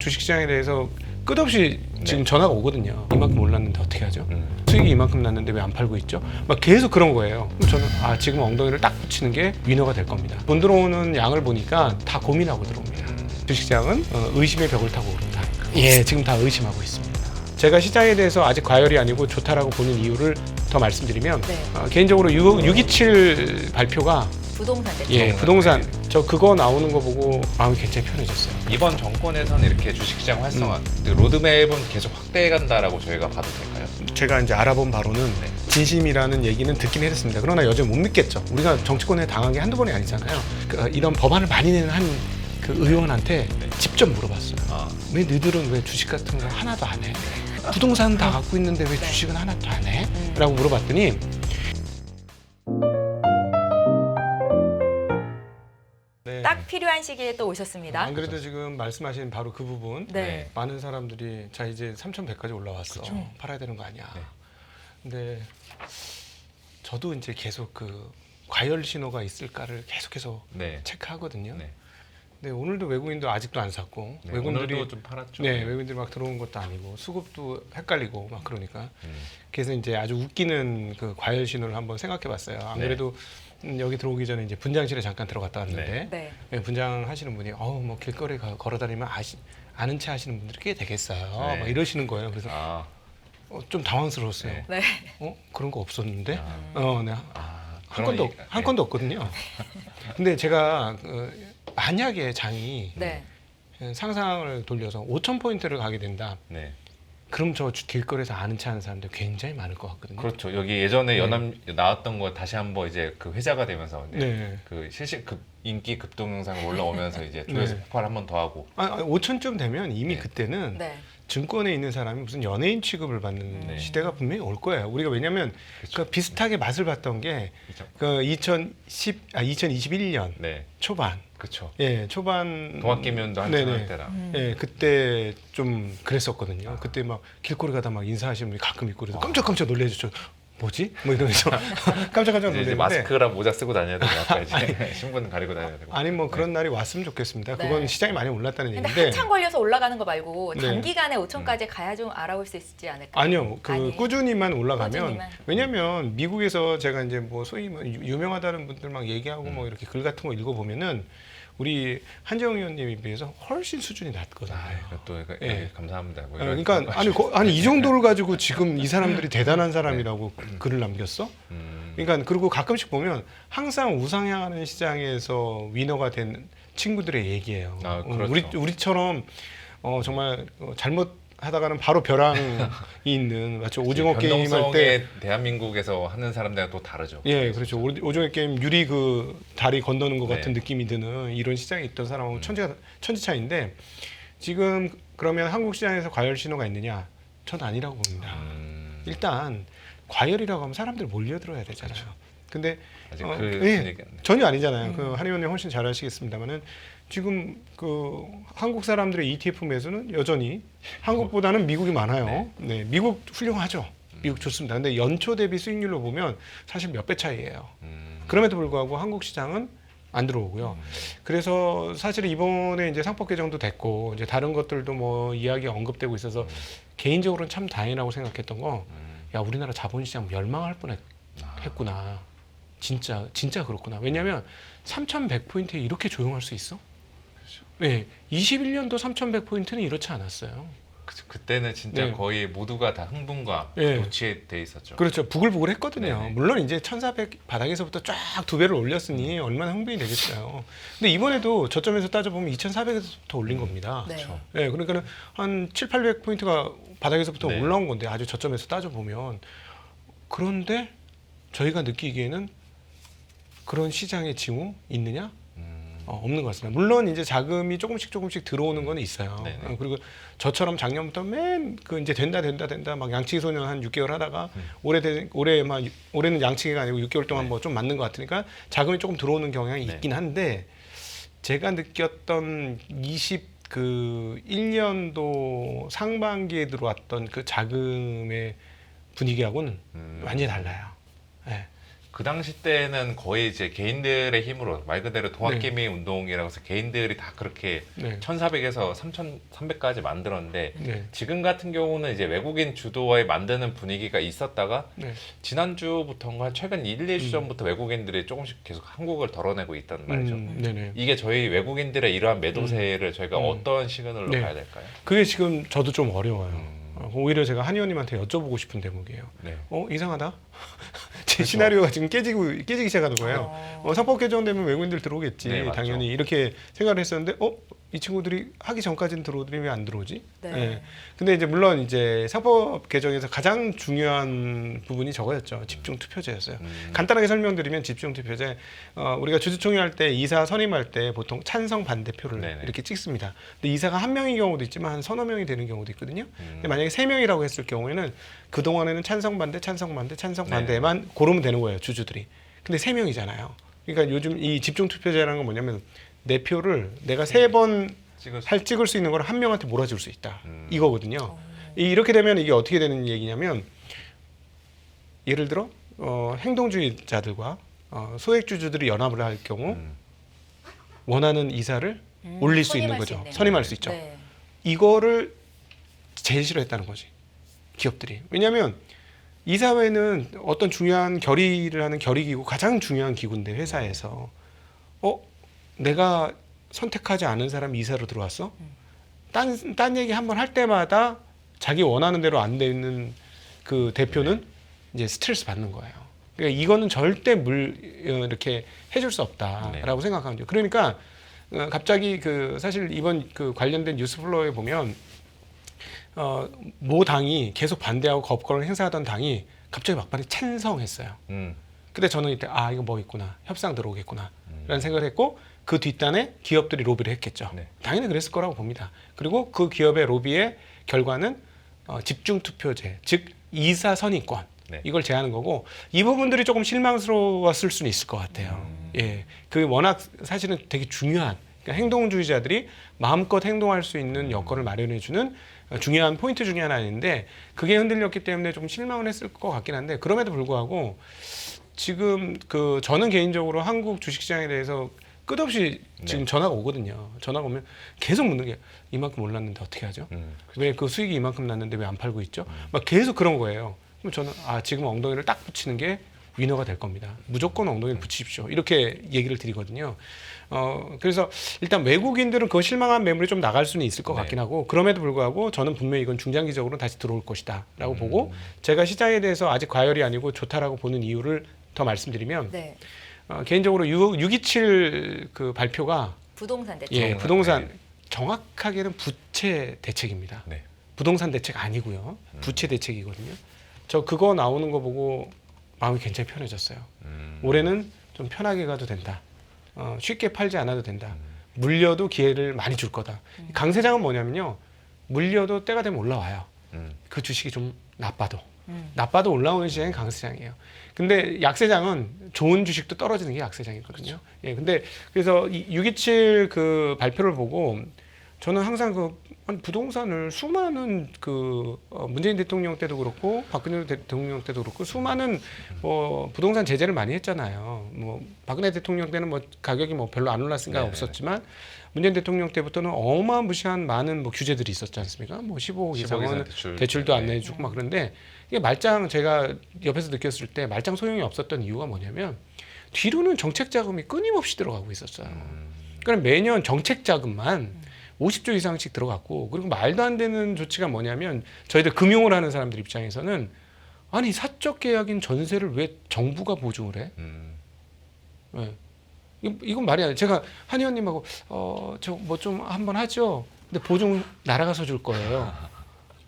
주식시장에 대해서 끝없이 지금 전화가 오거든요. 이만큼 올랐는데 어떻게 하죠? 수익이 이만큼 났는데 왜 안 팔고 있죠? 막 계속 그런 거예요. 그럼 저는 지금 엉덩이를 딱 붙이는 게 위너가 될 겁니다. 돈 들어오는 양을 보니까 다 고민하고 들어옵니다. 주식시장은 의심의 벽을 타고 오른다. 예, 지금 다 의심하고 있습니다. 제가 시장에 대해서 아직 과열이 아니고 좋다라고 보는 이유를 더 말씀드리면 개인적으로 627 발표가 부동산 대책. 예, 부동산 저 그거 나오는 거 보고 마음이 굉장히 편해졌어요. 이번 정권에서는 이렇게 주식시장 활성화, 로드맵은 계속 확대해 간다라고 저희가 봐도 될까요? 제가 이제 알아본 바로는 진심이라는 얘기는 듣긴 했습니다. 그러나 여전히 못 믿겠죠. 우리가 정치권에 당한 게 한두 번이 아니잖아요. 이런 법안을 많이 내는 한 그 의원한테 직접 물어봤어요. 왜 너희들은 왜 주식 같은 거 하나도 안 해? 부동산 다 갖고 있는데 왜 주식은 하나도 안 해? 라고 물어봤더니 딱 필요한 시기에 또 오셨습니다. 안 그래도 지금 말씀하신 바로 그 부분 네. 많은 사람들이 자 이제 3,100까지 올라왔어. 팔아야 되는 거 아니야. 근데 저도 이제 계속 그 과열 신호가 있을까를 계속해서 체크하거든요. 근데 오늘도 외국인도 아직도 안 샀고 외국인들이 오늘도 좀 팔았죠. 외국인들이 막 들어온 것도 아니고 수급도 헷갈리고 막 그러니까 그래서 이제 아주 웃기는 그 과열 신호를 한번 생각해봤어요. 안 그래도 여기 들어오기 전에 이제 분장실에 잠깐 들어갔다 왔는데 분장하시는 분이 뭐 길거리 걸어다니면 아는 체 하시는 분들이 꽤 되겠어요. 막 이러시는 거예요. 그래서 좀 당황스러웠어요. 그런 거 없었는데 한 건도 없거든요. 근데 제가 만약에 장이 상상을 돌려서 5,000포인트를 가게 된다. 그럼 저 길거리에서 아는 체 하는 사람들 굉장히 많을 것 같거든요. 그렇죠. 여기 예전에 연합 나왔던 거 다시 한번 이제 그 회자가 되면서 그 인기 급등 영상 올라오면서 이제 조회수 폭발 한 번 더 하고. 5,000쯤 되면 이미 그때는 증권에 있는 사람이 무슨 연예인 취급을 받는 시대가 분명히 올 거예요. 우리가 왜냐하면 그 비슷하게 맛을 봤던 게 그 2021년 초반. 그렇죠. 초반 동학개미원도 한참 할 때라. 그때 좀 그랬었거든요. 그때 막 길거리 가다 막 인사하시는 분이 가끔 있고 그래서 깜짝깜짝 놀래죠. 뭐지? 뭐 이러면서 깜짝깜짝 놀랐는데 이제 마스크랑 모자 쓰고 다녀야 되고 아까 이제 신분 가리고 다녀야 되고. 아니 뭐 그런 날이 왔으면 좋겠습니다. 그건 시장이 많이 올랐다는 근데 얘기인데 한참 걸려서 올라가는 거 말고 단기간에 5천까지 가야 좀 알아볼 수 있지 않을까요? 아니요. 아니에요. 꾸준히만 올라가면 왜냐면 미국에서 제가 이제 뭐 소위 뭐 유명하다는 분들 막 얘기하고 뭐 이렇게 글 같은 거 읽어보면은 우리 한재영 의원님에 비해서 훨씬 수준이 낮거든요. 또 감사합니다. 뭐 그러니까 아니 이 정도를 가지고 지금 이 사람들이 대단한 사람이라고 글을 남겼어? 그러니까 그리고 가끔씩 보면 항상 우상향하는 시장에서 위너가 된 친구들의 얘기예요. 그렇죠. 우리처럼 정말 잘못하다가는 바로 벼랑이 있는 마치 오징어 게임 할 때 대한민국에서 하는 사람들과 또 다르죠. 그렇죠. 오징어 게임 유리 그 다리 건너는 것 같은 느낌이 드는 이런 시장에 있던 사람하고 천지 차이인데 지금 그러면 한국 시장에서 과열 신호가 있느냐? 전 아니라고 봅니다. 일단 과열이라고 하면 사람들 몰려들어야 되잖아요. 근데 전혀 아니잖아요. 그 한 의원님 훨씬 잘 아시겠습니다만은 지금 그 한국 사람들의 ETF 매수는 여전히 한국보다는 미국이 많아요. 미국 훌륭하죠. 미국 좋습니다. 근데 연초 대비 수익률로 보면 사실 몇 배 차이예요. 그럼에도 불구하고 한국 시장은 안 들어오고요. 그래서 사실 이번에 이제 상법 개정도 됐고 이제 다른 것들도 뭐 이야기가 언급되고 있어서 개인적으로는 참 다행이라고 생각했던 거, 야 우리나라 자본시장 멸망할 뻔했구나. 진짜 그렇구나. 왜냐하면 3,100포인트에 이렇게 조용할 수 있어? 21년도 3,100포인트는 이렇지 않았어요. 그때는 진짜 거의 모두가 다 흥분과 도취에 돼 있었죠. 그렇죠. 부글부글 했거든요. 물론 이제 1,400 바닥에서부터 쫙 2배를 올렸으니 얼마나 흥분이 되겠어요. 근데 이번에도 저점에서 따져보면 2,400에서부터 올린 겁니다. 그러니까는 한 7,800포인트가 바닥에서부터 올라온 건데 아주 저점에서 따져보면. 그런데 저희가 느끼기에는 그런 시장의 징후 있느냐? 없는 것 같습니다. 물론 이제 자금이 조금씩 들어오는 건 있어요. 그리고 저처럼 작년부터 이제 된다 막 양치기 소년 한 6개월 하다가 올해는 양치기가 아니고 6개월 동안 뭐 좀 맞는 것 같으니까 자금이 조금 들어오는 경향이 있긴 한데 제가 느꼈던 21년도 상반기에 들어왔던 그 자금의 분위기하고는 완전히 달라요. 그 당시 때는 거의 이제 개인들의 힘으로 말 그대로 도학개미 운동이라고 해서 개인들이 다 그렇게 네. 1,400에서 3,300까지 만들었는데 네. 지금 같은 경우는 이제 외국인 주도에 만드는 분위기가 있었다가 네. 지난주부터인가 최근 1, 2주 전부터 외국인들이 조금씩 계속 한국을 덜어내고 있단 말이죠. 네네. 이게 저희 외국인들의 이러한 매도세를 저희가 어떤 시그널로 네. 봐야 될까요? 그게 지금 저도 좀 어려워요. 오히려 제가 한 의원님한테 여쭤보고 싶은 대목이에요. 네. 이상하다. 제 시나리오가 지금 깨지기 시작하는 거예요. 어. 상법 개정되면 외국인들 들어오겠지. 네, 맞죠. 당연히 이렇게 생각을 했었는데, 이 친구들이 하기 전까지는 들어오더니 왜 안 들어오지? 네. 예. 근데 이제 물론 이제 상법 개정에서 가장 중요한 부분이 저거였죠. 집중 투표제였어요. 간단하게 설명드리면 집중 투표제, 우리가 주주총회 할 때 이사 선임할 때 보통 찬성 반대표를 네네. 이렇게 찍습니다. 근데 이사가 한 명인 경우도 있지만 한 서너 명이 되는 경우도 있거든요. 근데 만약에 세 명이라고 했을 경우에는 그 동안에는 찬성 반대, 찬성 반대, 찬성 네네. 반대만 고르면 되는 거예요, 주주들이. 근데 세 명이잖아요. 그러니까 요즘 이 집중 투표제라는 건 뭐냐면 내 표를 내가 세 번 찍을 수 있는 걸 한 명한테 몰아줄 수 있다. 이거거든요. 이렇게 되면 이게 어떻게 되는 얘기냐면 예를 들어 행동주의자들과 소액주주들이 연합을 할 경우 원하는 이사를 올릴 수 있는 선임할 거죠. 수 있네요. 선임할 수 있죠. 네. 이거를 제일 싫어했다는 거지. 기업들이. 왜냐하면 이사회는 어떤 중요한 결의를 하는 결의기구, 가장 중요한 기구인데 회사에서 내가 선택하지 않은 사람이 이사로 들어왔어? 딴 얘기 한번 할 때마다 자기 원하는 대로 안 되는 그 대표는 이제 스트레스 받는 거예요. 그러니까 이거는 절대 이렇게 해줄 수 없다라고 생각하는 거죠. 그러니까 갑자기 사실 이번 그 관련된 뉴스 플로어에 보면 모 당이 계속 반대하고 거부권을 행사하던 당이 갑자기 막판에 찬성했어요. 근데 저는 이때 이거 뭐 있구나, 협상 들어오겠구나 라는 생각을 했고, 그 뒷단에 기업들이 로비를 했겠죠. 네. 당연히 그랬을 거라고 봅니다. 그리고 그 기업의 로비의 결과는 집중 투표제, 즉 이사 선임권, 네. 이걸 제하는 거고, 이 부분들이 조금 실망스러웠을 수는 있을 것 같아요. 예, 그 워낙 사실은 되게 중요한, 그러니까 행동주의자들이 마음껏 행동할 수 있는 여건을 마련해주는 중요한 포인트 중에 하나인데, 그게 흔들렸기 때문에 좀 실망을 했을 것 같긴 한데, 그럼에도 불구하고 지금 저는 개인적으로 한국 주식시장에 대해서 끝없이 지금 전화가 오거든요. 전화가 오면 계속 묻는 게, 이만큼 올랐는데 어떻게 하죠? 왜 그 수익이 이만큼 났는데 왜 안 팔고 있죠? 막 계속 그런 거예요. 그럼 저는 지금 엉덩이를 딱 붙이는 게 위너가 될 겁니다. 무조건 엉덩이를 붙이십시오. 이렇게 얘기를 드리거든요. 그래서 일단 외국인들은 그 실망한 매물이 좀 나갈 수는 있을 것 같긴 하고, 그럼에도 불구하고 저는 분명히 이건 중장기적으로 다시 들어올 것이다 라고 보고, 제가 시장에 대해서 아직 과열이 아니고 좋다라고 보는 이유를 더 말씀드리면, 네. 개인적으로 627 그 발표가 부동산 대책. 예, 부동산 정확하게는 부채 대책입니다. 네. 부동산 대책 아니고요. 부채 대책이거든요. 저 그거 나오는 거 보고 마음이 굉장히 편해졌어요. 올해는 좀 편하게 가도 된다. 쉽게 팔지 않아도 된다. 물려도 기회를 많이 줄 거다. 강세장은 뭐냐면요. 물려도 때가 되면 올라와요. 그 주식이 좀 나빠도 올라오는 시장이 강세장이에요. 근데 약세장은 좋은 주식도 떨어지는 게 약세장이거든요. 예, 근데 그래서 627 그 발표를 보고 저는 항상 부동산을 수많은 문재인 대통령 때도 그렇고 박근혜 대통령 때도 그렇고 수많은 부동산 제재를 많이 했잖아요. 박근혜 대통령 때는 가격이 별로 안 올랐으니까 없었지만, 문재인 대통령 때부터는 어마무시한 많은 규제들이 있었지 않습니까? 15억 이상은 대출도 안 내주고 막 그런데, 이게 말짱 제가 옆에서 느꼈을 때 말짱 소용이 없었던 이유가 뭐냐면, 뒤로는 정책 자금이 끊임없이 들어가고 있었어요. 그럼 매년 정책 자금만 50조 이상씩 들어갔고, 그리고 말도 안 되는 조치가 뭐냐면, 저희들 금융을 하는 사람들 입장에서는 아니 사적 계약인 전세를 왜 정부가 보증을 해? 네. 이건 말이 안 돼. 제가 한 의원님하고 저 좀 한번 하죠. 근데 보증 나라가 서줄 거예요.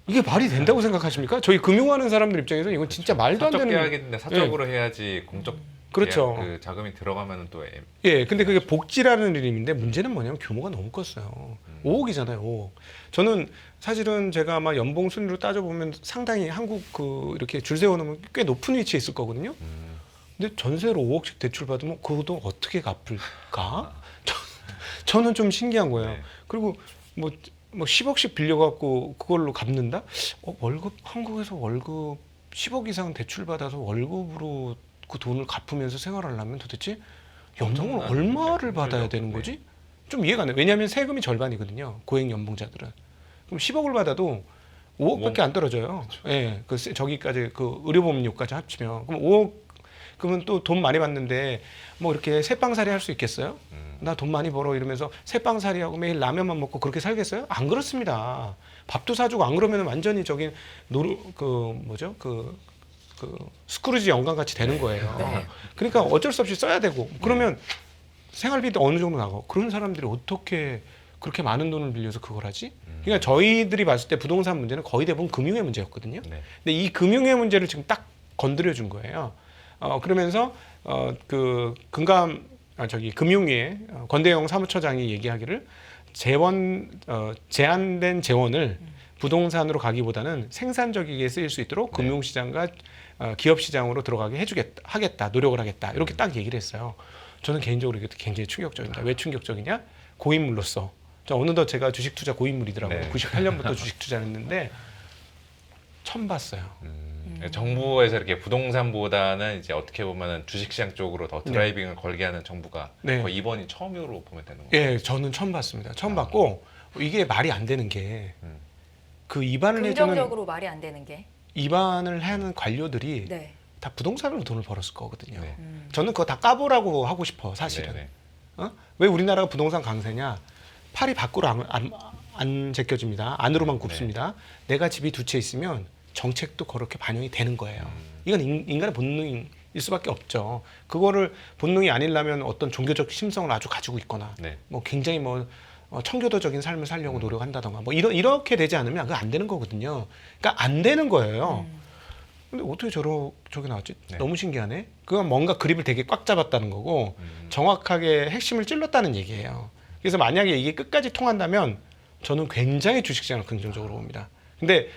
이게 말이 된다고 생각하십니까? 저희 금융하는 사람들 입장에서 이건 진짜 말도 안 되는. 사적 계약인데 사적으로 해야지 공적 그렇죠. 그 자금이 들어가면 또 예, 근데 그게 복지라는 이름인데 문제는 뭐냐면 규모가 너무 컸어요. 5억이잖아요, 5억. 저는 사실은 제가 아마 연봉 순위로 따져보면 상당히 한국 이렇게 줄 세워놓으면 꽤 높은 위치에 있을 거거든요. 근데 전세로 5억씩 대출 받으면 그것도 어떻게 갚을까? 저는 좀 신기한 거예요. 네. 그리고 뭐 10억씩 빌려갖고 그걸로 갚는다? 월급 한국에서 월급 10억 이상 대출 받아서 월급으로 그 돈을 갚으면서 생활하려면 도대체 연봉을 엄청난 얼마를 네, 받아야 되는 거지? 좀 이해가 안 돼. 왜냐하면 세금이 절반이거든요. 고액 연봉자들은. 그럼 10억을 받아도 5억밖에 안 떨어져요. 예, 그 저기까지 그 의료보험료까지 합치면 그럼 5억 그러면 또 돈 많이 받는데 뭐 이렇게 새빵살이 할 수 있겠어요? 나 돈 많이 벌어 이러면서 새빵살이하고 매일 라면만 먹고 그렇게 살겠어요? 안 그렇습니다. 밥도 사주고 안 그러면 완전히 저기 그 스크루지 영감 같이 되는 거예요. 네. 그러니까 어쩔 수 없이 써야 되고 그러면 생활비도 어느 정도 나가고 그런 사람들이 어떻게 그렇게 많은 돈을 빌려서 그걸 하지? 그러니까 저희들이 봤을 때 부동산 문제는 거의 대부분 금융의 문제였거든요. 네. 근데 이 금융의 문제를 지금 딱 건드려 준 거예요. 그러면서 그 금융위의 권대영 사무처장이 얘기하기를 제한된 재원을 부동산으로 가기보다는 생산적이게 쓰일 수 있도록 금융시장과 기업시장으로 들어가게 하겠다, 노력을 하겠다 이렇게 딱 얘기를 했어요. 저는 개인적으로 이게 굉장히 충격적입니다. 왜 충격적이냐? 고인물로서 어느덧 제가 주식 투자 고인물이더라고요. 네. 98년부터 주식 투자를 했는데 처음 봤어요. 정부에서 이렇게 부동산보다는 이제 어떻게 보면은 주식시장 쪽으로 더 드라이빙을 걸게 하는 정부가 네. 거의 이번이 처음으로 보면 되는 거예요. 예, 저는 처음 봤습니다. 처음 봤고 이게 말이 안 되는 게 그 긍정적으로 말이 안 되는 게. 입안을 하는 관료들이 네. 다 부동산으로 돈을 벌었을 거거든요. 네. 저는 그거 다 까보라고 하고 싶어 사실은. 네, 왜 우리나라가 부동산 강세냐? 팔이 밖으로 안 제껴집니다. 안으로만 굽습니다. 내가 집이 두 채 있으면 정책도 그렇게 반영이 되는 거예요. 이건 인간의 본능일 수밖에 없죠. 그거를 본능이 아니려면 어떤 종교적 심성을 아주 가지고 있거나 네. 뭐 굉장히 청교도적인 삶을 살려고 노력한다던가 뭐 이렇게 되지 않으면 그거 안 되는 거거든요. 그러니까 안 되는 거예요. 근데 어떻게 저게 나왔지? 네. 너무 신기하네. 그건 뭔가 그립을 되게 꽉 잡았다는 거고 정확하게 핵심을 찔렀다는 얘기예요. 그래서 만약에 이게 끝까지 통한다면 저는 굉장히 주식시장을 긍정적으로 봅니다. 근데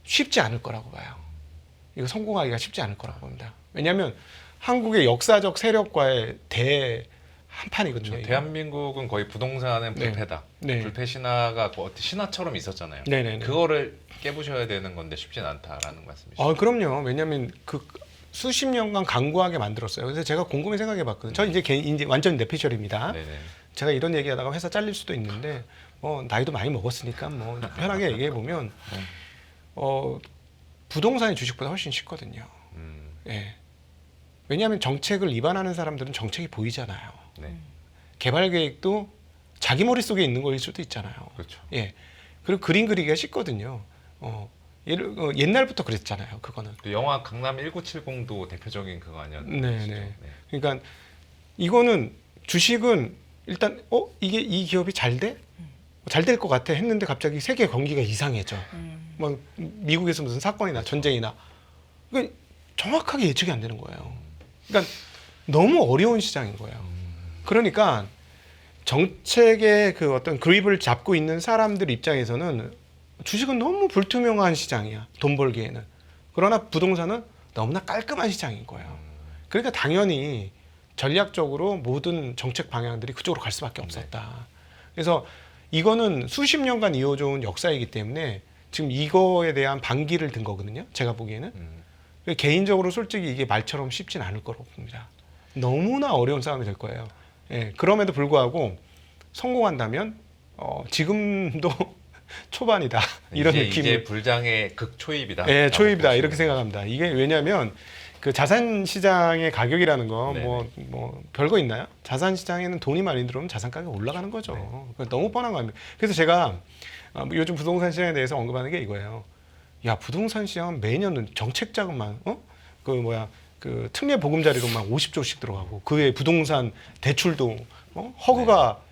쉽지 않을 거라고 봐요. 이거 성공하기가 쉽지 않을 거라고 봅니다. 왜냐하면 한국의 역사적 세력과의 한판이거든요. 그렇죠. 대한민국은 거의 부동산은 불패다. 네. 불패 신화가 신화처럼 있었잖아요. 네네네. 그거를 깨부셔야 되는 건데 쉽진 않다라는 말씀이시죠. 그럼요. 왜냐하면 그 수십 년간 강구하게 만들었어요. 그래서 제가 곰곰이 생각해봤거든요. 저 이제 완전 내피셜입니다. 네네. 제가 이런 얘기하다가 회사 잘릴 수도 있는데 나이도 많이 먹었으니까 편하게 얘기해 보면 부동산이 주식보다 훨씬 쉽거든요. 예. 왜냐하면 정책을 위반하는 사람들은 정책이 보이잖아요. 네. 개발 계획도 자기 머릿속에 있는 거일 수도 있잖아요. 그렇죠. 예. 그리고 그림 그리기가 쉽거든요. 옛날부터 그랬잖아요. 그거는. 또 영화 강남 1970도 대표적인 그거 아니었나요? 네. 그러니까 이거는 주식은 일단 이게 이 기업이 잘 돼? 잘 될 것 같아 했는데 갑자기 세계 경기가 이상해져. 막 미국에서 무슨 사건이나 전쟁이나 그러니까 정확하게 예측이 안 되는 거예요. 그러니까 너무 어려운 시장인 거예요. 그러니까 정책의 그 어떤 그립을 잡고 있는 사람들 입장에서는 주식은 너무 불투명한 시장이야. 돈 벌기에는. 그러나 부동산은 너무나 깔끔한 시장인 거예요. 그러니까 당연히 전략적으로 모든 정책 방향들이 그쪽으로 갈 수밖에 없었다. 그래서 이거는 수십 년간 이어져온 역사이기 때문에 지금 이거에 대한 반기를 든 거거든요. 제가 보기에는. 개인적으로 솔직히 이게 말처럼 쉽진 않을 거라고 봅니다. 너무나 어려운 싸움이 될 거예요. 예, 그럼에도 불구하고 성공한다면 지금도 초반이다 이런 느낌이. 이제 불장의 극초입이다. 예, 초입이다 이렇게 생각합니다. 이게 왜냐하면 그 자산 시장의 가격이라는 거 뭐 별거 있나요? 자산 시장에는 돈이 많이 들어오면 자산 가격이 올라가는 거죠. 너무 뻔한 겁니다. 그래서 제가 요즘 부동산 시장에 대해서 언급하는 게 이거예요. 야, 부동산 시장은 매년 정책 자금만 그 특례 보금자리로만 50조씩 들어가고 그에 부동산 대출도 허그가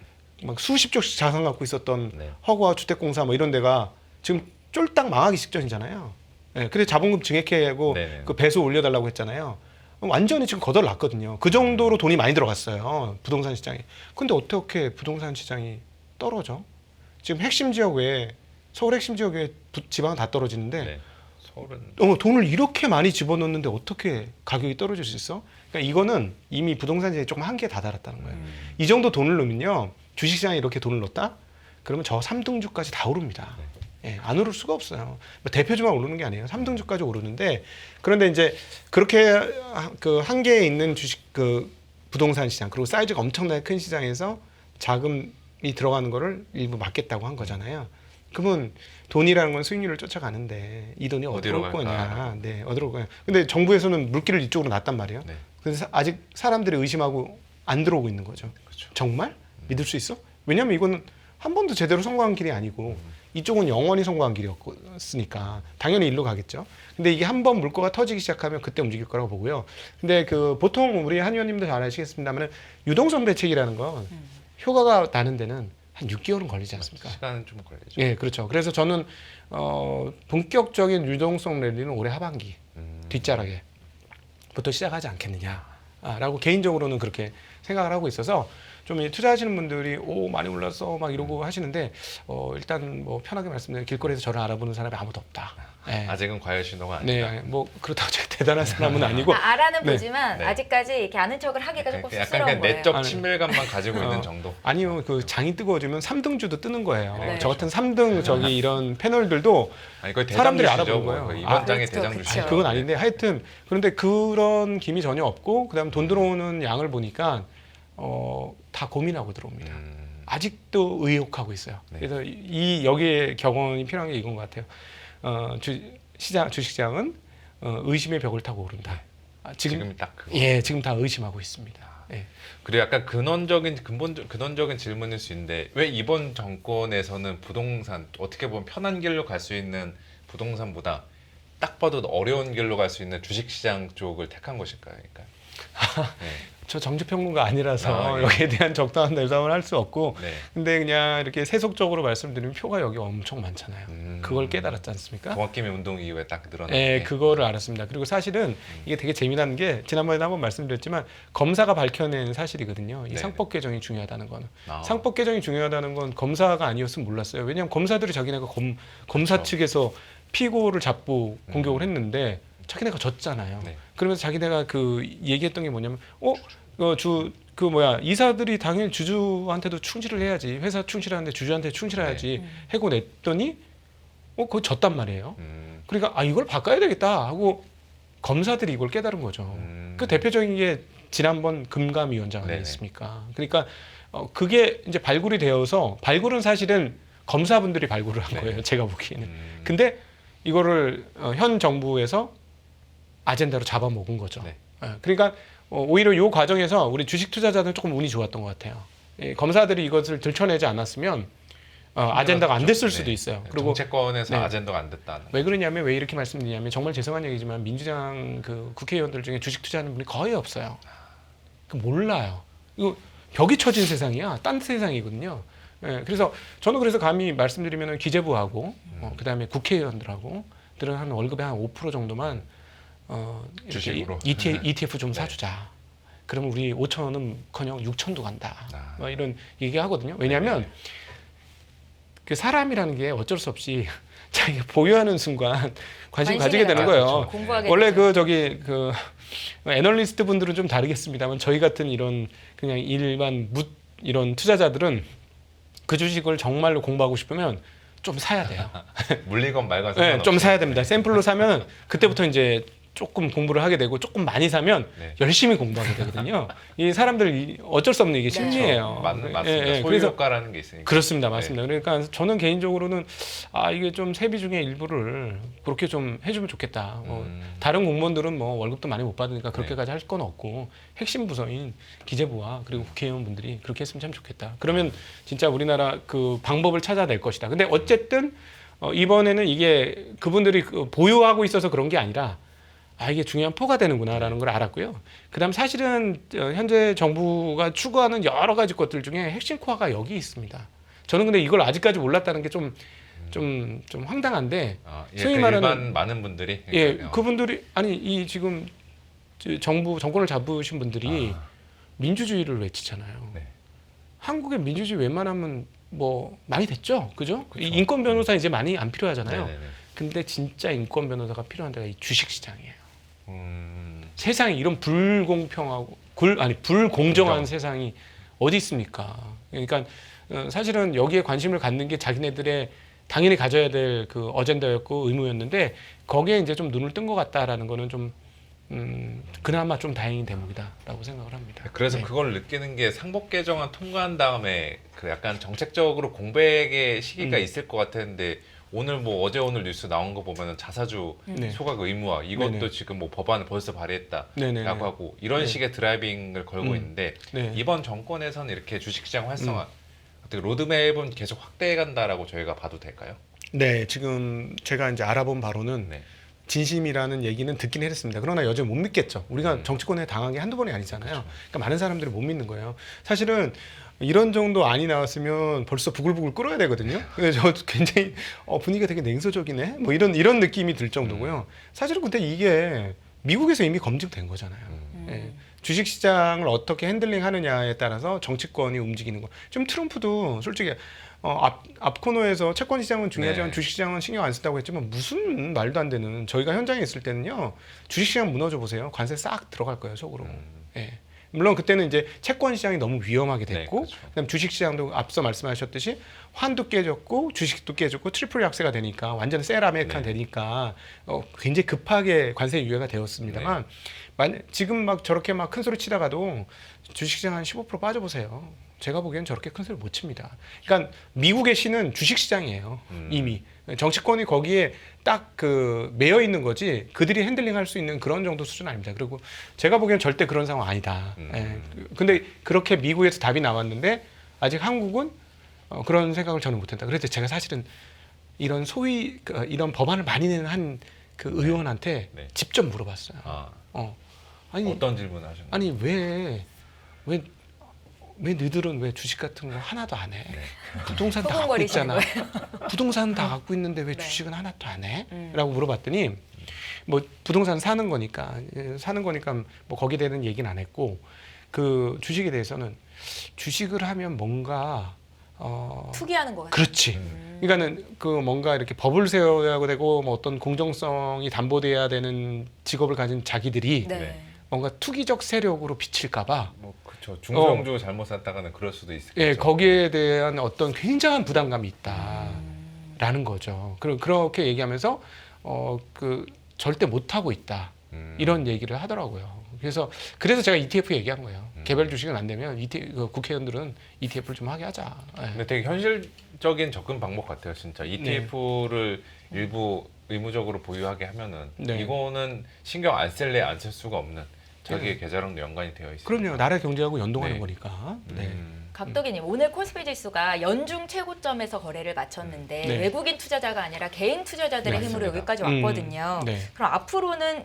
막 수십 조씩 자산 갖고 있었던 허그와 주택공사 뭐 이런 데가 지금 쫄딱 망하기 직전이잖아요. 예, 그래서 자본금 증액하고 그 배수 올려달라고 했잖아요. 완전히 지금 거덜났거든요. 그 정도로 돈이 많이 들어갔어요. 부동산 시장에. 근데 어떻게 부동산 시장이 떨어져? 지금 핵심 지역 외에 서울 핵심 지역 외에 지방은 다 떨어지는데 서울은 돈을 이렇게 많이 집어넣는데 어떻게 가격이 떨어질 수 있어? 그러니까 이거는 이미 부동산 시장이 조금 한계에 다다랐다는 거예요. 이 정도 돈을 넣으면요. 주식시장에 이렇게 돈을 넣었다? 그러면 저 3등주까지 다 오릅니다. 예, 안 오를 수가 없어요. 뭐 대표주만 오르는 게 아니에요. 3등주까지 오르는데 그런데 이제 그렇게 그 한계에 있는 주식 그 부동산 시장 그리고 사이즈가 엄청나게 큰 시장에서 자금이 들어가는 거를 일부 막겠다고 한 거잖아요. 그러면 돈이라는 건 수익률을 쫓아가는데 이 돈이 어디로 올 거냐? 네, 어디로 올 거냐? 근데 정부에서는 물기를 이쪽으로 놨단 말이에요. 네. 그래서 아직 사람들이 의심하고 안 들어오고 있는 거죠. 그렇죠. 정말 믿을 수 있어? 왜냐하면 이거는 한 번도 제대로 성공한 길이 아니고 이쪽은 영원히 성공한 길이었으니까 당연히 일로 가겠죠. 근데 이게 한 번 물꼬가 터지기 시작하면 그때 움직일 거라고 보고요. 근데 그 보통 우리 한 의원님도 잘 아시겠습니다만 유동성 대책이라는 건 효과가 나는 데는 한 6개월은 걸리지 않습니까? 시간은 좀 걸리죠. 예, 그렇죠. 그래서 저는 본격적인 유동성 랠리는 올해 하반기 뒷자락에부터 시작하지 않겠느냐라고 개인적으로는 그렇게 생각을 하고 있어서 좀 투자하시는 분들이 오 많이 올랐어 막 이러고 하시는데 일단 뭐 편하게 말씀드리면 길거리에서 저를 알아보는 사람이 아무도 없다. 예. 아직은 과열 신호가 아니다. 네, 뭐 그렇다고 제가 대단한 사람은 아니고 알아는 네. 보지만 네. 아직까지 이렇게 아는 척을 하기가 조금 약간 쑥스러운 그냥 거예요. 내적 아니, 친밀감만 가지고 있는 정도. 아니요, 그 장이 뜨거워지면 3등주도 뜨는 거예요. 네. 저 같은 3등 저기 이런 패널들도 아니 거의 사람들이 대장주시죠. 알아보는 거예요. 거의 이번 장의 그렇죠, 대장주시. 그렇죠. 그건 아닌데 하여튼 그런데 그런 김이 전혀 없고 그다음 돈 들어오는 양을 보니까 다 고민하고 들어옵니다. 아직도 의혹하고 있어요. 네. 그래서 이 여기에 격언이 필요한 게 이건 것 같아요. 주식시장은 의심의 벽을 타고 오른다. 지금 딱 그거. 예, 지금 다 의심하고 있습니다. 예. 그리고 약간 근원적인 질문일 수 있는데 왜 이번 정권에서는 부동산 어떻게 보면 편한 길로 갈 수 있는 부동산보다 딱 봐도 어려운 길로 갈 수 있는 주식시장 쪽을 택한 것일까요? 그러니까. 네. 저 정치평론가 아니라서 예. 여기에 대한 적당한 대답을 할 수 없고 네. 근데 그냥 이렇게 세속적으로 말씀드리면 표가 여기 엄청 많잖아요. 그걸 깨달았지 않습니까? 동학개미 운동 이후에 딱 늘어난. 예, 그거를 알았습니다. 그리고 사실은 이게 되게 재미난 게 지난번에도 한번 말씀드렸지만 검사가 밝혀낸 사실이거든요. 이 네네. 상법 개정이 중요하다는 거는. 아. 상법 개정이 중요하다는 건 검사가 아니었으면 몰랐어요. 왜냐하면 검사들이 자기네가 검사 그렇죠. 측에서 피고를 잡고 공격을 했는데 자기네가 졌잖아요. 네. 그러면서 자기네가 그 얘기했던 게 뭐냐면 이사들이 당연히 주주한테도 충실을 해야지. 회사 충실하는데 주주한테 충실해야지. 해고 냈더니 그거 졌단 말이에요. 그러니까 이걸 바꿔야 되겠다 하고 검사들이 이걸 깨달은 거죠. 그 대표적인 게 지난번 금감위원장 네네. 아니겠습니까? 그러니까 그게 이제 발굴이 되어서 발굴은 사실은 검사분들이 발굴을 한 네. 거예요. 제가 보기에는. 근데 이거를 현 정부에서 아젠다로 잡아먹은 거죠. 네. 그러니까 오히려 이 과정에서 우리 주식 투자자들은 조금 운이 좋았던 것 같아요. 검사들이 이것을 들춰내지 않았으면 아젠다가 안 됐을 수도 있어요. 그리고 정치권에서 네. 아젠다가 안 됐다는. 왜 그러냐면 왜 이렇게 말씀드리냐면 정말 죄송한 얘기지만 민주당 그 국회의원들 중에 주식 투자하는 분이 거의 없어요. 몰라요. 이거 벽이 쳐진 세상이야. 딴 세상이거든요. 그래서 저는 그래서 감히 말씀드리면 기재부하고 그다음에 국회의원들하고 들은 한 월급의 한 5% 정도만 주식으로 ETF 좀 사주자. 그러면 우리 5천원은커녕 6천도 간다. 뭐 이런 얘기하거든요. 왜냐하면 그 사람이라는 게 어쩔 수 없이 자기가 보유하는 순간 관심 가지게 되는 거예요. 그렇죠. 공부하게 원래 되죠. 그 애널리스트 분들은 좀 다르겠습니다만 저희 같은 이런 그냥 일반 이런 투자자들은 그 주식을 정말로 공부하고 싶으면 좀 사야 돼요. 물리건 말건 네, 상관없이. 좀 사야 됩니다. 샘플로 사면 그때부터 이제 조금 공부를 하게 되고 조금 많이 사면 네. 열심히 공부하게 되거든요. 이 사람들 어쩔 수 없는 이게 네. 심리예요. 맞습니다. 예, 소유 그래서 효과라는 게 있으니까. 그렇습니다, 맞습니다. 그러니까 저는 개인적으로는 이게 좀 세비 중에 일부를 그렇게 좀 해주면 좋겠다. 다른 공무원들은 뭐 월급도 많이 못 받으니까 그렇게까지 할 건 없고 핵심 부서인 기재부와 그리고 국회의원분들이 그렇게 했으면 참 좋겠다. 그러면 진짜 우리나라 그 방법을 찾아낼 것이다. 근데 어쨌든 이번에는 이게 그분들이 보유하고 있어서 그런 게 아니라 이게 중요한 포가 되는구나라는 걸 알았고요. 그다음 사실은 현재 정부가 추구하는 여러 가지 것들 중에 핵심 코어가 여기 있습니다. 저는 근데 이걸 아직까지 몰랐다는 게 좀 황당한데 소위 일반 말하는 많은 분들이 그분들이 이 지금 정권을 잡으신 분들이 민주주의를 외치잖아요. 네. 한국의 민주주의 웬만하면 뭐 많이 됐죠, 그죠? 그렇죠. 인권 변호사 이제 많이 안 필요하잖아요. 네네네. 근데 진짜 인권 변호사가 필요한 데가 이 주식 시장이에요. 세상에 이런 불공평하고 불공정한 공정. 세상이 어디 있습니까? 그러니까 사실은 여기에 관심을 갖는 게 자기네들의 당연히 가져야 될 그 어젠다였고 의무였는데 거기에 이제 좀 눈을 뜬 것 같다라는 거는 좀 그나마 좀 다행인 대목이다라고 생각을 합니다. 그래서 네. 그걸 느끼는 게 상법 개정안 통과한 다음에 그 약간 정책적으로 공백의 시기가 있을 것 같았는데 오늘 뭐 어제 오늘 뉴스 나온 거 보면은 자사주 네. 소각 의무화 이것도 네네. 지금 뭐 법안을 벌써 발의했다라고 네네네. 하고 이런 네. 식의 드라이빙을 걸고 있는데 네. 이번 정권에서는 이렇게 주식시장 활성화 어떻게 로드맵은 계속 확대해 간다라고 저희가 봐도 될까요? 네, 지금 제가 이제 알아본 바로는 네. 진심이라는 얘기는 듣긴 했습니다. 그러나 여전히 못 믿겠죠. 우리가 정치권에 당한 게 한두 번이 아니잖아요. 그러니까 많은 사람들이 못 믿는 거예요. 사실은 이런 정도 안이 나왔으면 벌써 부글부글 끓어야 되거든요. 근데 저 굉장히 분위기가 되게 냉소적이네. 뭐 이런 느낌이 들 정도고요. 사실은 근데 이게 미국에서 이미 검증된 거잖아요. 예. 주식시장을 어떻게 핸들링하느냐에 따라서 정치권이 움직이는 거. 좀 트럼프도 솔직히 앞 코너에서 채권 시장은 중요하지만 네. 주식시장은 신경 안 쓴다고 했지만 무슨 말도 안 되는 저희가 현장에 있을 때는요 주식시장 무너져 보세요 관세 싹 들어갈 거예요 속으로. 예. 물론 그때는 이제 채권 시장이 너무 위험하게 됐고 네, 그렇죠. 그다음 주식 시장도 앞서 말씀하셨듯이 환도 깨졌고 주식도 깨졌고 트리플 약세가 되니까 완전 세라메카 네. 되니까 굉장히 급하게 관세 유예가 되었습니다만 지금 막 저렇게 막 큰 소리 치다가도 주식시장 한 15% 빠져보세요. 제가 보기엔 저렇게 큰 소리 못 칩니다. 그러니까 미국의 시는 주식시장이에요. 이미 정치권이 거기에 딱 그 매여 있는 거지 그들이 핸들링할 수 있는 그런 정도 수준 아닙니다. 그리고 제가 보기엔 절대 그런 상황 아니다. 예. 근데 그렇게 미국에서 답이 나왔는데 아직 한국은 그런 생각을 저는 못했다. 그래서 제가 사실은 이런 소위 이런 법안을 많이 내는 한 그 의원한테 네. 직접 물어봤어요. 아, 아니 어떤 질문을 하셨나요? 아니 왜 너희들은 왜 주식 같은 거 하나도 안 해? 부동산 다 갖고 소곤거리시는 있잖아. 부동산 다 갖고 있는데 왜 네. 주식은 하나도 안 해? 라고 물어봤더니 뭐 부동산 사는 거니까 뭐 거기에 대한 얘기는 안 했고 그 주식에 대해서는 주식을 하면 뭔가 투기하는 것 같아요. 그렇지. 그러니까는 그 뭔가 이렇게 법을 세워야 되고 뭐 어떤 공정성이 담보돼야 되는 직업을 가진 자기들이 네. 네. 뭔가 투기적 세력으로 비칠까봐 뭐 그렇죠. 중성주 잘못 샀다가는 그럴 수도 있겠죠. 예, 거기에 대한 어떤 굉장한 부담감이 있다라는 거죠. 그렇게 얘기하면서 그 절대 못 하고 있다 이런 얘기를 하더라고요. 그래서 제가 ETF 얘기한 거예요. 개별 주식은 안 되면 국회의원들은 ETF를 좀 하게 하자. 예. 근데 되게 현실적인 접근 방법 같아요, 진짜. ETF를 일부 의무적으로 보유하게 하면은 네. 이거는 신경 안 쓸래 안 쓸 수가 없는 자기의 계좌랑도 연관이 되어 있어요. 그럼요. 나라 경제하고 연동하는 네. 거니까. 네. 각도기님 오늘 코스피 지수가 연중 최고점에서 거래를 마쳤는데 네. 외국인 투자자가 아니라 개인 투자자들의 네, 힘으로 맞습니다. 여기까지 왔거든요. 네. 그럼 앞으로는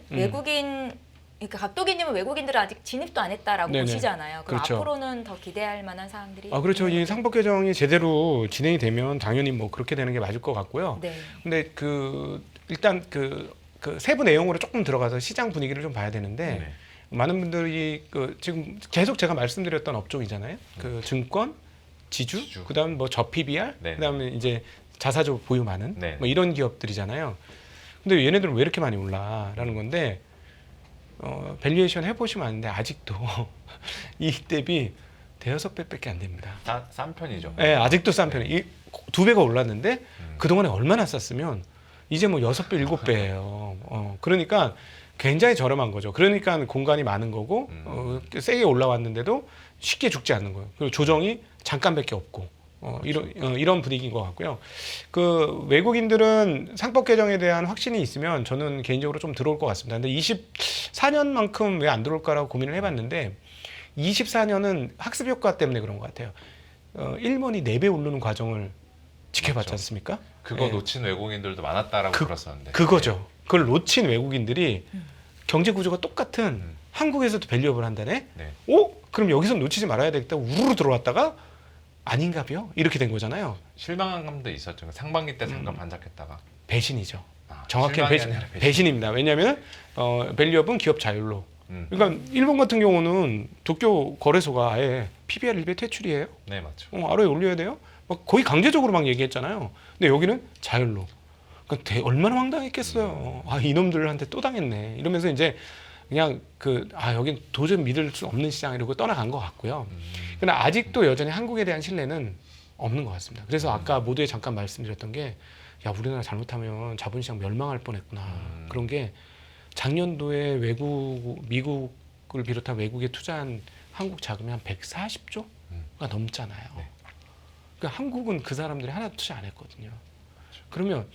그러니까 각도기님은 외국인들은 아직 진입도 안 했다라고 네네. 보시잖아요. 그럼 그렇죠. 앞으로는 더 기대할 만한 사항들이 그렇죠. 있는 이 거죠? 상법 개정이 제대로 진행이 되면 당연히 뭐 그렇게 되는 게 맞을 것 같고요. 네. 근데 일단 그 세부 내용으로 조금 들어가서 시장 분위기를 좀 봐야 되는데 네. 많은 분들이 지금 계속 제가 말씀드렸던 업종이잖아요. 그 증권, 지주. 그다음 뭐 저PBR, 네. 그다음에 이제 자사주 보유 많은 네. 뭐 이런 기업들이잖아요. 근데 얘네들은 왜 이렇게 많이 올라라는 건데 밸류에이션 해보시면 아는데 아직도 이 대비 대여섯 배밖에 안 됩니다. 싼 편이죠. 네, 아직도 싼 편이에요. 두 배가 올랐는데 그동안에 얼마나 쌌으면 이제 뭐 6배, 7배예요. 그러니까 굉장히 저렴한 거죠. 그러니까 공간이 많은 거고 세게 올라왔는데도 쉽게 죽지 않는 거예요. 그리고 조정이 잠깐밖에 없고 이런 분위기인 것 같고요. 그 외국인들은 상법 개정에 대한 확신이 있으면 저는 개인적으로 좀 들어올 것 같습니다. 근데 24년만큼 왜 안 들어올까라고 고민을 해봤는데 24년은 학습 효과 때문에 그런 것 같아요. 일본이 4배 오르는 과정을 지켜봤지 그렇죠. 않습니까? 그거 예. 놓친 외국인들도 많았다라고 들었었는데. 그거죠. 그걸 놓친 외국인들이 경제 구조가 똑같은 한국에서도 밸류업을 한다네. 네. 그럼 여기서 놓치지 말아야 되겠다. 우르르 들어왔다가 아닌가벼? 이렇게 된 거잖아요. 실망한 감도 있었죠. 상반기 때 잠깐 반짝했다가. 배신이죠. 아, 정확히 실망이 아니라 배신입니다. 왜냐하면 밸류업은 기업 자율로. 그러니까 일본 같은 경우는 도쿄 거래소가 아예 PBR 1배 퇴출이에요. 네, 맞죠. ROE 올려야 돼요. 막 거의 강제적으로 막 얘기했잖아요. 근데 여기는 자율로. 그러니까 얼마나 황당했겠어요. 이놈들한테 또 당했네. 이러면서 이제 그냥 여긴 도저히 믿을 수 없는 시장 이러고 떠나간 것 같고요. 그러나 아직도 여전히 한국에 대한 신뢰는 없는 것 같습니다. 그래서 아까 모두에 잠깐 말씀드렸던 게 야 우리나라 잘못하면 자본시장 멸망할 뻔했구나. 그런 게 작년도에 미국을 비롯한 외국에 투자한 한국 자금이 한 140조가 넘잖아요. 네. 그러니까 한국은 그 사람들이 하나도 투자 안 했거든요. 그러면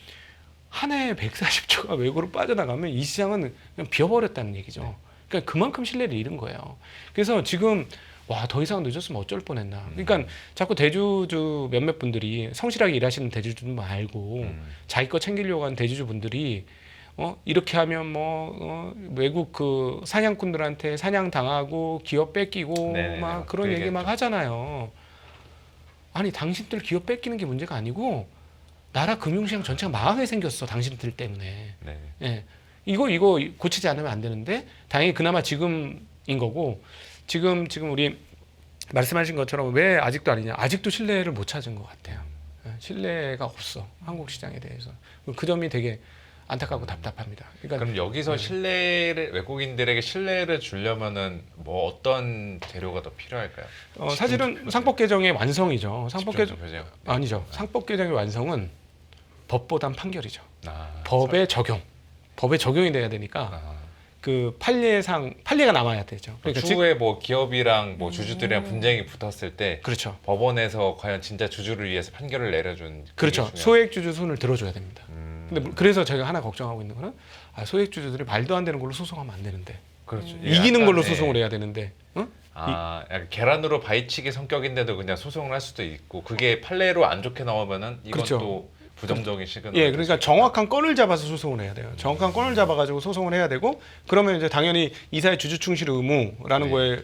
한 해에 140조가 외국으로 빠져나가면 이 시장은 그냥 비어버렸다는 얘기죠. 네. 그러니까 그만큼 신뢰를 잃은 거예요. 그래서 지금 와 더 이상 늦었으면 어쩔 뻔했나. 그러니까 자꾸 대주주 몇몇 분들이 성실하게 일하시는 대주주 말고 자기 거 챙기려고 하는 대주주 분들이 이렇게 하면 외국 그 사냥꾼들한테 사냥 당하고 기업 뺏기고 네네네. 막 그런 얘기 막 하잖아요. 아니 당신들 기업 뺏기는 게 문제가 아니고 나라 금융시장 전체가 망하게 생겼어 당신들 때문에. 네. 예. 이거 고치지 않으면 안 되는데 다행히 그나마 지금인 거고 지금 우리 말씀하신 것처럼 왜 아직도 아니냐 아직도 신뢰를 못 찾은 것 같아요. 예, 신뢰가 없어 한국 시장에 대해서 그 점이 되게 안타깝고 답답합니다. 그러니까 그럼 여기서 신뢰를 외국인들에게 신뢰를 주려면은 뭐 어떤 재료가 더 필요할까요? 사실은 상법 개정의 완성이죠. 상법 개정 집중적으로 아니죠. 상법 개정의 완성은 법보단 판결이죠. 아, 법의 적용. 법에 적용이 돼야 되니까 그 판례가 남아야 되죠. 그러니까 추후에 뭐 기업이랑 뭐 주주들이랑 분쟁이 붙었을 때 그렇죠. 법원에서 과연 진짜 주주를 위해서 판결을 내려준 그렇죠. 소액 주주 손을 들어줘야 됩니다. 근데 그래서 저희가 하나 걱정하고 있는 거는 소액 주주들이 말도 안 되는 걸로 소송하면 안 되는데 그렇죠. 이기는 걸로 약간의- 소송을 해야 되는데 약간 계란으로 바위치기 성격인데도 그냥 소송을 할 수도 있고 그게 판례로 안 좋게 나오면은 이건 그렇죠. 또 부정적인 시그널. 예, 그러니까 정확한 건을 잡아서 소송을 해야 돼요. 정확한 건을 잡아가지고 소송을 해야 되고 그러면 이제 당연히 이사의 주주 충실 의무라는 네. 거에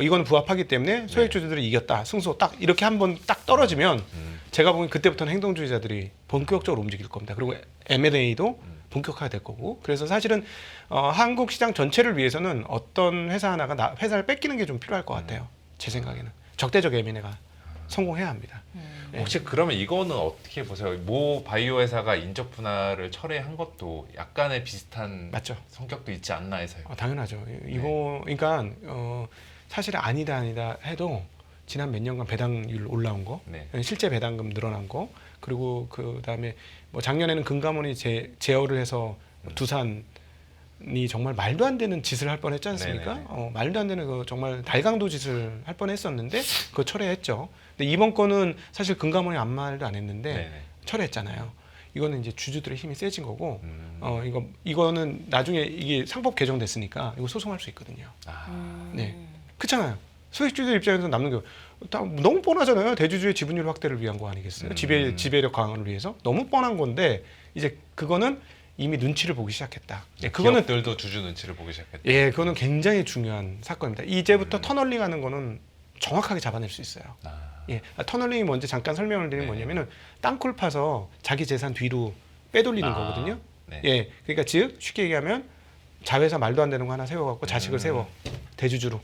이거는 부합하기 때문에 소액 주주들이 이겼다 승소 딱 이렇게 한번 딱 떨어지면 제가 보기엔 그때부터는 행동주의자들이 본격적으로 움직일 겁니다. 그리고 M&A도 본격화가 될 거고 그래서 사실은 한국 시장 전체를 위해서는 어떤 회사 하나가 회사를 뺏기는 게 좀 필요할 것 같아요. 제 생각에는 적대적 M&A가 성공해야 합니다. 네. 혹시 그러면 이거는 어떻게 보세요? 모 바이오 회사가 인적 분할을 철회한 것도 약간의 비슷한 맞죠? 성격도 있지 않나 해서요. 당연하죠. 이거 그러니까 사실 아니다 해도 지난 몇 년간 배당률 올라온 거, 네. 실제 배당금 늘어난 거, 그리고 그 다음에 뭐 작년에는 금감원이 제어를 해서 두산이 정말 말도 안 되는 짓을 할 뻔했지 않습니까? 네네네. 말도 안 되는 그 정말 달강도 짓을 할 뻔했었는데 그거 철회했죠. 근데 이번 거는 사실 금감원이 아무 말도 안 했는데 네네. 철회했잖아요. 이거는 이제 주주들의 힘이 세진 거고, 이거는 나중에 이게 상법 개정됐으니까 이거 소송할 수 있거든요. 네, 그렇잖아요. 소액주주 입장에서 남는 게 너무 뻔하잖아요. 대주주의 지분율 확대를 위한 거 아니겠어요? 지배력 강화를 위해서 너무 뻔한 건데 이제 그거는 이미 눈치를 보기 시작했다. 예, 그거는 기업들도 주주 눈치를 보기 시작했다. 예, 그거는 굉장히 중요한 사건입니다. 이제부터 터널링하는 거는 정확하게 잡아낼 수 있어요. 예, 터널링이 뭔지 잠깐 설명을 드리면 뭐냐면은 땅굴 파서 자기 재산 뒤로 빼돌리는 거거든요. 네. 예, 그러니까 즉 쉽게 얘기하면 자회사 말도 안 되는 거 하나 세워갖고 자식을 세워 대주주로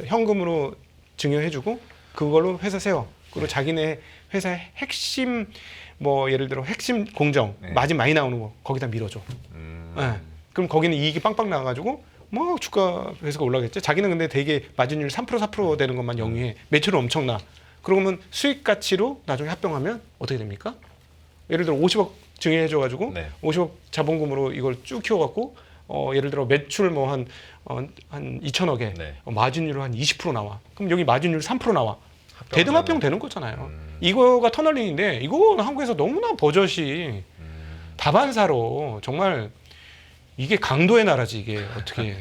현금으로 증여해주고 그걸로 회사 세워. 그리고 자기네 회사의 핵심 뭐 예를 들어 핵심 공정 마진 많이 나오는 거 거기다 밀어줘. 예, 그럼 거기는 이익이 빵빵 나가지고 뭐 주가 회사가 올라겠죠. 자기는 근데 되게 마진율 3% 4% 되는 것만 영위해. 매출은 엄청나. 그러면 수익 가치로 나중에 합병하면 어떻게 됩니까? 예를 들어 50억 증여해줘가지고 50억 자본금으로 이걸 쭉 키워갖고 예를 들어 매출 뭐 한 2천억에 마진율 한 20% 나와. 그럼 여기 마진율 3% 나와. 대등합병 되는 거잖아요. 이거가 터널링인데 이거는 한국에서 너무나 버젓이 다반사로 정말 이게 강도의 나라지 이게 어떻게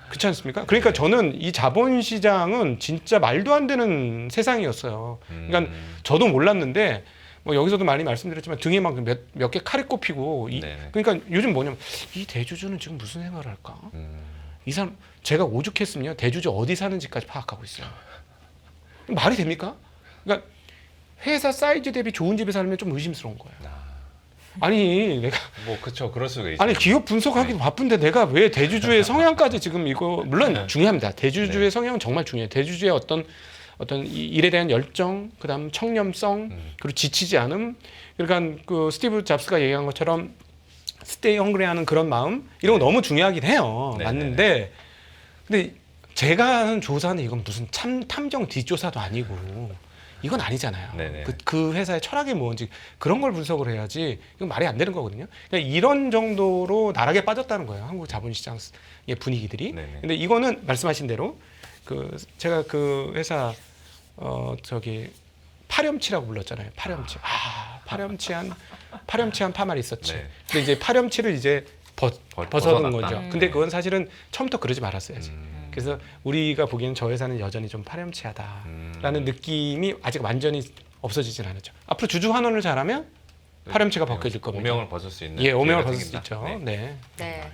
그렇지 않습니까? 그러니까 저는 이 자본시장은 진짜 말도 안 되는 세상이었어요. 그러니까 저도 몰랐는데 뭐 여기서도 많이 말씀드렸지만 등에 막 몇 개 칼이 꼽히고 그러니까 요즘 뭐냐면 이 대주주는 지금 무슨 생각을 할까? 이 사람 제가 오죽했으면 대주주 어디 사는지까지 파악하고 있어요. 말이 됩니까? 그러니까 회사 사이즈 대비 좋은 집에 살면 좀 의심스러운 거예요. 아니 내가 뭐 그렇죠. 그럴 수가 있죠. 아니 기업 분석하기도 바쁜데 내가 왜 대주주의 성향까지 지금 이거 물론 중요합니다. 대주주의 성향은 정말 중요해요. 대주주의 어떤 일에 대한 열정, 그다음 청렴성, 그리고 지치지 않음. 그러니까 그 스티브 잡스가 얘기한 것처럼 스테이 헝그리하는 그런 마음 이런 거 너무 중요하긴 해요. 맞는데 근데 제가 하는 조사는 이건 무슨 탐정 뒷조사도 아니고 이건 아니잖아요. 네네. 그 회사의 철학이 뭔지 그런 걸 분석을 해야지 이건 말이 안 되는 거거든요. 그러니까 이런 정도로 나락에 빠졌다는 거예요. 한국 자본시장의 분위기들이. 네네. 근데 이거는 말씀하신 대로 제가 그 회사 저기 파렴치라고 불렀잖아요. 파렴치. 파렴치한 파말이 있었지. 네. 근데 이제 파렴치를 이제 벗어둔 벗어났다. 거죠. 근데 그건 사실은 처음부터 그러지 말았어야지. 음. 그래서 우리가 보기에는 저 회사는 여전히 좀 파렴치하다라는 느낌이 아직 완전히 없어지진 않았죠. 앞으로 주주 환원을 잘하면 파렴치가 벗겨질 겁니다. 오명을 벗을 수 있는 예, 오명을 기회가 벗을 수 생긴다. 있죠. 네. 네. 네.